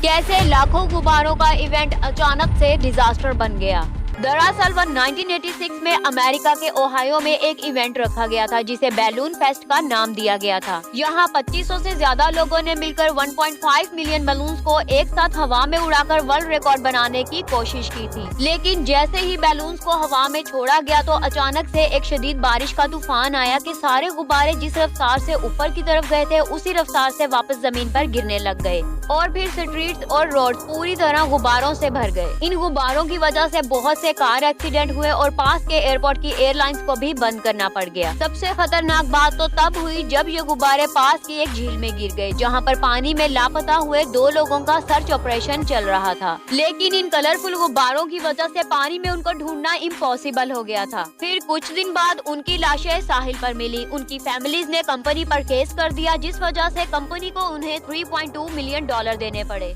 कैसे लाखों गुब्बारों का इवेंट अचानक से डिजास्टर बन गया। दरअसल 1986 में अमेरिका के ओहायो में एक इवेंट रखा गया था जिसे बैलून फेस्ट का नाम दिया गया था। यहाँ 2500 से ज्यादा लोगों ने मिलकर 1.5 मिलियन बैलून्स को एक साथ हवा में उड़ाकर वर्ल्ड रिकॉर्ड बनाने की कोशिश की थी। लेकिन जैसे ही बैलून्स को हवा में छोड़ा गया तो अचानक से एक शदीद बारिश का तूफान आया कि सारे गुब्बारे जिस रफ्तार से ऊपर की तरफ गए थे उसी रफ्तार से वापस जमीन पर गिरने लग गए और फिर स्ट्रीट्स और रोड पूरी तरह गुब्बारों से भर गए। इन गुब्बारों की वजह से बहुत से कार एक्सीडेंट हुए और पास के एयरपोर्ट की एयरलाइंस को भी बंद करना पड़ गया। सबसे खतरनाक बात तो तब हुई जब ये गुब्बारे पास की एक झील में गिर गए जहां पर पानी में लापता हुए 2 लोगों का सर्च ऑपरेशन चल रहा था। लेकिन इन कलरफुल गुब्बारों की वजह से पानी में उनको ढूंढना इम्पॉसिबल हो गया था। फिर कुछ दिन बाद उनकी लाशें साहिल पर मिली। उनकी फैमिलीज ने कंपनी पर केस कर दिया जिस वजह से कंपनी को उन्हें $3.2 मिलियन देने पड़े।